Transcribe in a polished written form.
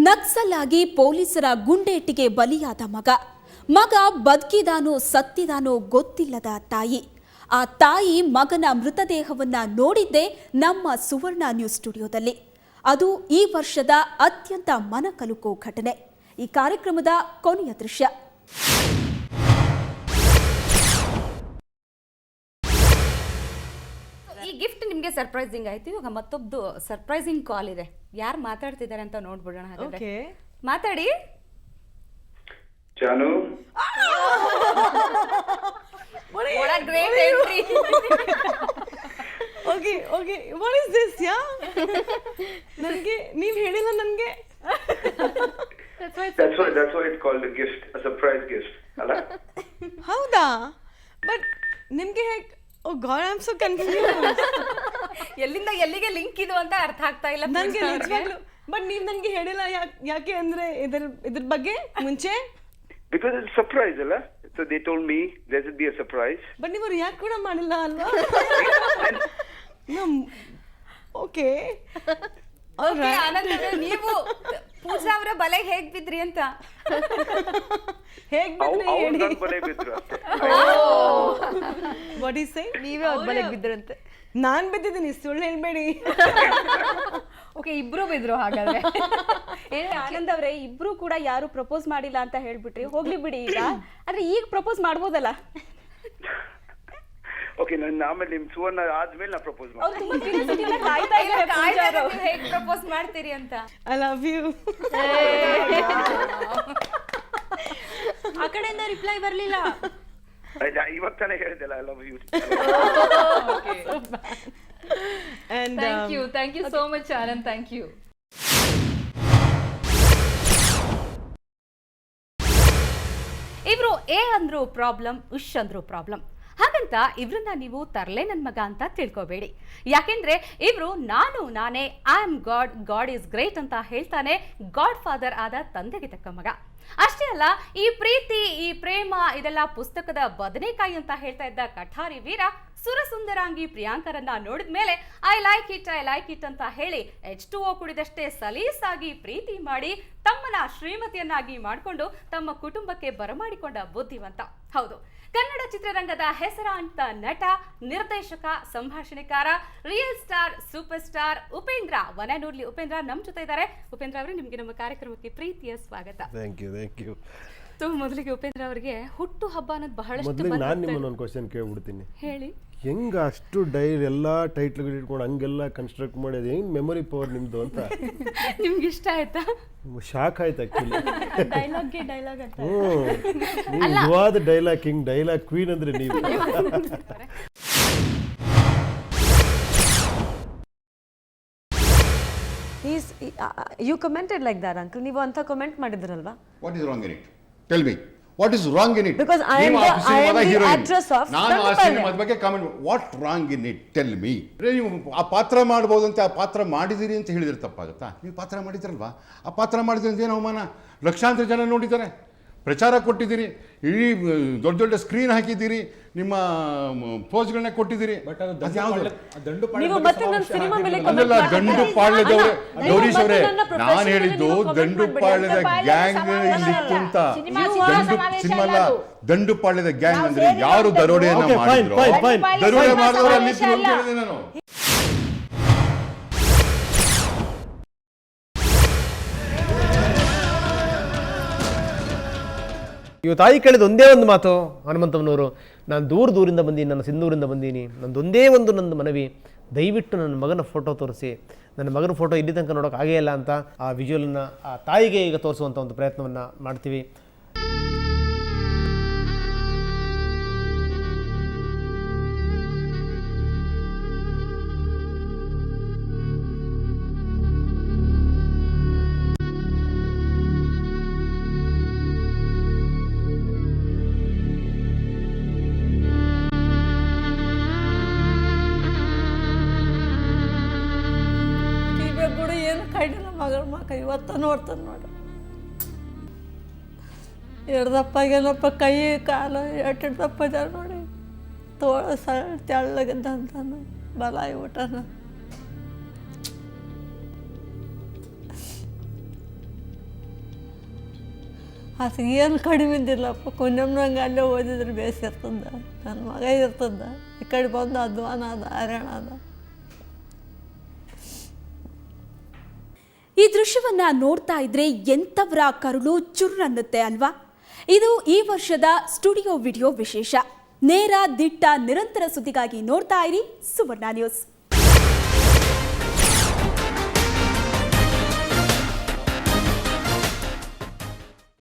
ನಕ್ಸಲ್ ಆಗಿ ಪೊಲೀಸರ ಗುಂಡೇಟಿಗೆ ಬಲಿಯಾದ ಮಗ ಬದುಕಿದಾನೋ ಸತ್ತಿದಾನೋ ಗೊತ್ತಿಲ್ಲದ ತಾಯಿ. ಆ ತಾಯಿ ಮಗನ ಮೃತದೇಹವನ್ನ ನೋಡಿದ್ದೇ ನಮ್ಮ ಸುವರ್ಣ ನ್ಯೂಸ್ ಸ್ಟುಡಿಯೋದಲ್ಲಿ. ಅದು ಈ ವರ್ಷದ ಅತ್ಯಂತ ಮನಕಲುಕೋ ಘಟನೆ. ಈ ಕಾರ್ಯಕ್ರಮದ ಕೊನೆಯ ದೃಶ್ಯ. ಈ ಗಿಫ್ಟ್ ನಿಮಗೆ ಸರ್ಪ್ರೈಸಿಂಗ್ ಆಯ್ತು. ಇವಾಗ ಮತ್ತೊಬ್ದು ಸರ್ಪ್ರೈಸಿಂಗ್ ಕಾಲ್ ಇದೆ. ಯಾರು ಮಾತಾಡ್ತಿದ್ದಾರೆ ಅಂತ ನೋಡ್ಬಿಡೋಣ. ಹಾಗಾದ್ರೆ ಮಾತಾಡಿ. ಜಾನು, what a great entry. Okay, what is this? ನನಗೆ ನೀವು ಹೇಳಿಲ್ಲ ನನಗೆ. that's why it's called a gift, a surprise gift, ಅಲ್ಲ? ಹೌದಾ? ಬಟ್ ನಿಮಗೆ ಹೇಗೆ? Oh God, I'm so confused. ಎಲ್ಲಿಂದ ಎಲ್ಲಿಗೆ ಲಿಂಕ್ ಇದು ಅಂತ ಅರ್ಥ ಆಗ್ತಾ ಇಲ್ಲ ನನಗೆ ನಿಜವಾಗ್ಲೂ. ಬಟ್ ನೀವು ನನಗೆ ಹೇಳಿಲ್ಲ ಯಾಕೆ ಅಂದ್ರೆ ಇದ್ರ ಬಗ್ಗೆ ಮುಂಚೆ? Because it's a surprise, ಅಲ್ಲ? So they told me there should be a surprise. But ನೀವು ರಿಯಾಕ್ಟ್ ಕೂಡ ಮಾಡಿಲ್ಲ ಅಲ್ವಾ? ಓಕೆ. ಆನಂದ್ ಅವರೇ, ನೀವು ಪೂಜಾ ಅವರ ಬಲೆಗೆ ಹೇಗ್ ಬಿದ್ರಿ ಅಂತ. ಹೇಗ್ ಬಿದ್ರಿ ಹೇಳಿ. ವಾಟ್ ಈಸ್ ಸೇ? ನೀವೇ ಅವ್ರ ಬಲೆಗೆ ಬಿದ್ರಂತೆ. ನಾನ್ ಬಿದ್ದಿದ್ದೀನಿ, ಸುಳ್ಳು ಹೇಳ್ಬೇಡಿ. ಓಕೆ, ಇಬ್ರು ಬಿದ್ರು ಹಾಗಾದ್ರೆ. ಆನಂದ್ ಅವರೇ, ಇಬ್ರು ಕೂಡ ಯಾರು ಪ್ರಪೋಸ್ ಮಾಡಿಲ್ಲ ಅಂತ ಹೇಳ್ಬಿಟ್ರಿ. ಹೋಗ್ಲಿ ಬಿಡಿ ಈಗ. ಆದ್ರೆ ಈಗ ಪ್ರಪೋಸ್ ಮಾಡ್ಬೋದಲ್ಲ? ಓಕೆ, ನಾನು ಆಮೇಲೆ ನಿಮ್ ಸುವರ್ಣ ಆದ್ಮೇಲೆ ನಾ ಪ್ರಪೋಸ್ ಅವ್ರು ತುಂಬಾ curiosity ಇಂದ ಕಾಯ್ತಾ ಇದ್ದಾರೆ ಹೇಗ್ ಪ್ರಪೋಸ್ ಮಾಡ್ತೀರಿ ಅಂತ. I love you. ಆ ಕಡೆಯಿಂದ ರಿಪ್ಲೈ ಬರ್ಲಿಲ್ಲ. ಇವಾಗ ತಾನೇ ಹೇಳಿದೆಲ್ಲ I love you. And thank you so much Anand, thank you. ಇವ್ರು ಎ ಅಂದ್ರು ಪ್ರಾಬ್ಲಮ್, ಉಶ್ ಅಂದ್ರು ಪ್ರಾಬ್ಲಮ್. ಹಾಗಂತ ಇವ್ರನ್ನ ನೀವು ತರ್ಲೆ ನನ್ ಮಗ ಅಂತ ತಿಳ್ಕೊಬೇಡಿ. ಯಾಕೆಂದ್ರೆ ಇವ್ರು ನಾನೇ I am god is great ಅಂತ ಹೇಳ್ತಾನೆ ಗಾಡ್ ಫಾದರ್ ಆದ ತಂದೆಗೆ ತಕ್ಕ ಮಗ. ಅಷ್ಟೇ ಅಲ್ಲ, ಈ ಪ್ರೀತಿ, ಈ ಪ್ರೇಮ ಇದೆಲ್ಲ ಪುಸ್ತಕದ ಬದನೆಕಾಯಿ ಅಂತ ಹೇಳ್ತಾ ಇದ್ದ ಕಠಾರಿ ವೀರ ಸುರಸುಂದರಾಂಗಿ ಪ್ರಿಯಾಂಕರನ್ನ ನೋಡಿದ್ಮೇಲೆ ಐ ಲೈಕ್ ಇಟ್ ಅಂತ ಹೇಳಿ H2O ಕುಡಿದಷ್ಟೇ ಸಲೀಸಾಗಿ ಪ್ರೀತಿ ಮಾಡಿ ತಮ್ಮನ ಶ್ರೀಮತಿಯನ್ನಾಗಿ ಮಾಡಿಕೊಂಡು ತಮ್ಮ ಕುಟುಂಬಕ್ಕೆ ಬರಮಾಡಿಕೊಂಡ ಬುದ್ಧಿವಂತ. ಹೌದು, ಕನ್ನಡ ಚಿತ್ರರಂಗದ ಹೆಸರಾಂತ ನಟ, ನಿರ್ದೇಶಕ, ಸಂಭಾಷಣೆಕಾರ, real star, super star Upendra. One and only Upendra ನಮ್ಮ ಜೊತೆ ಇದ್ದಾರೆ. ಉಪೇಂದ್ರ ಅವರೇ, ನಿಮಗೆ ನಮ್ಮ ಕಾರ್ಯಕ್ರಮಕ್ಕೆ ಪ್ರೀತಿಯ ಸ್ವಾಗತ. Thank you. ಮೊದಲಿಗೆ ಉಪೇಂದ್ರ ಅವರಿಗೆ ಹುಟ್ಟು ಹಬ್ಬ ಅನ್ನೋದು ಬಹಳಷ್ಟು. ಮೊದಲಿಗೆ ನಾನು ನಿಮ್ಮನ್ನೊಂದು ಕ್ವಶನ್ ಕೇಳ್ಬಿಡ್ತೀನಿ. ಹೇಳಿ. ಹೆಂಗ ಅಷ್ಟು ಎಲ್ಲ ಟೈಟ್ಲ್ಗಳು ಇಟ್ಕೊಂಡು ಹಂಗೆಲ್ಲ ಕನ್ಸ್ಟ್ರಕ್ಟ್ ಮಾಡಿ ಅದು ಹೆಂಗ್ ಮೆಮೊರಿ ಪವರ್ ನಿಮ್ದು ಅಂತ ನಿಮ್ಗೆ ಇಷ್ಟ ಆಯ್ತಾ? ಶಾಕ್ ಆಯ್ತು ಆಕ್ಚುಲಿ. ಡೈಲಾಗ್ ಅಂತ. ನೀವು ನಿಜವಾದ ಡೈಲಾಗ್ ಕಿಂಗ್, ಡೈಲಾಗ್ ಕ್ವೀನ್ ಅಂದ್ರೆ ನೀವು. You commented like that, uncle. ನೀವು ಅಂತ comment ಮಾಡಿದ್ರಲ್ವಾ? What is wrong in it? Tell me. What is wrong in it? Because I am the actress of. ನಾನು ಆ ಸಿನಿಮಾದ ಬಗ್ಗೆ comment. What wrong in it? Tell me. ನೀವು ಆ ಪಾತ್ರ ಮಾಡಬಹುದಂತೆ, ಆ ಪಾತ್ರ ಮಾಡಿದಿರಿ ಅಂತ ಹೇಳಿದ್ರೆ ತಪ್ಪಾಗುತ್ತಾ? ನೀವು ಪಾತ್ರ ಮಾಡಿದ್ರಲ್ವಾ? ಆ ಪಾತ್ರ ಮಾಡಿದ್ರೆ ಏನು ಅವಮಾನ? ಲಕ್ಷಾಂತರ ಜನ ನೋಡಿದ್ದಾರೆ, ಪ್ರಚಾರ ಕೊಟ್ಟಿದ್ದೀರಿ, ಇಡೀ ದೊಡ್ಡ ಸ್ಕ್ರೀನ್ ಹಾಕಿದ್ದೀರಿ, ನಿಮ್ಮ ಪೋಸ್ಗಳನ್ನ ಕೊಟ್ಟಿದ್ದೀರಿ. ದಂಡು ಪಾಳ್ಯದವ್ರೆ, ಗೌರೀಶ್ ಅವರೇ, ನಾನು ಹೇಳಿದ್ದು ದಂಡು ಪಾಳ್ಯದ ಗ್ಯಾಂಗ್ ಇಲ್ಲಿತ್ತು ಅಂತ. ದಂಡು ಪಾಳ್ಯದ ಗ್ಯಾಂಗ್ ಅಂದ್ರೆ ಯಾರು ದರೋಡೆಯನ್ನ ಮಾಡಿದ್ರು, ದರೋಡೆ ಮಾಡಿದವರು ಅಲ್ಲಿ ಹೇಳಿದೆ ನಾನು. ಇವತ್ತು ತಾಯಿ ಕೇಳಿದ ಒಂದೇ ಒಂದು ಮಾತು ಹನುಮಂತಮ್ಮನವರು, ನಾನು ದೂರದಿಂದ ಬಂದೀನಿ, ನನ್ನ ಸಿಂಧೂರಿಂದ ಬಂದೀನಿ, ನಂದೊಂದೇ ಒಂದು ನನ್ನ ಮನವಿ, ದಯವಿಟ್ಟು ನನ್ನ ಮಗನ ಫೋಟೋ ತೋರಿಸಿ. ನನ್ನ ಮಗನ ಫೋಟೋ ಇಲ್ಲಿ ತನಕ ನೋಡೋಕೆ ಆಗೇ ಇಲ್ಲ ಅಂತ ಆ ವಿಜುವಲನ್ನು ಆ ತಾಯಿಗೆ ಈಗ ತೋರಿಸುವಂಥ ಒಂದು ಪ್ರಯತ್ನವನ್ನು ಮಾಡ್ತೀವಿ. ಮಗ ಇವತ್ತ ನೋಡ್ತಾನೆ ನೋಡು. ಎಡ್ದಪ್ಪಾಗೇನಪ್ಪ, ಕೈ ಕಾಲು ಎಟ್ಟಿಡ್ದಪ್ಪ ಜನ ನೋಡಿ, ತೋಳ ತೆಳ್ಳಗದಂತಾನು ಬಲಾಯಿ ಊಟನ. ಆತ ಏನು ಕಡಿಮೆ ಇದ್ದಿಲ್ಲಪ್ಪ ಕುಂಜಮ್ಮನಂಗೆ ಅಲ್ಲೇ ಓದಿದ್ರೆ ಬೇಸಿರ್ತದ ನನ್ನ ಮಗ ಇರ್ತದ ಈ ಕಡೆ ಬಂದು ಅಧ್ವಾನ ಅದ ಹೈರಾಣ ಅದ. ಈ ದೃಶ್ಯವನ್ನ ನೋಡ್ತಾ ಇದ್ರೆ ಎಂಥವರ ಕರುಳು ಚುರ್ರನ್ನುತ್ತೆ ಅಲ್ವಾ? ಇದು ಈ ವರ್ಷದ ಸ್ಟುಡಿಯೋ ವಿಡಿಯೋ ವಿಶೇಷ. ನೇರ ದಿಟ್ಟ ನಿರಂತರ ಸುದ್ದಿಗಾಗಿ ನೋಡ್ತಾ ಇರಿ ಸುವರ್ಣ ನ್ಯೂಸ್.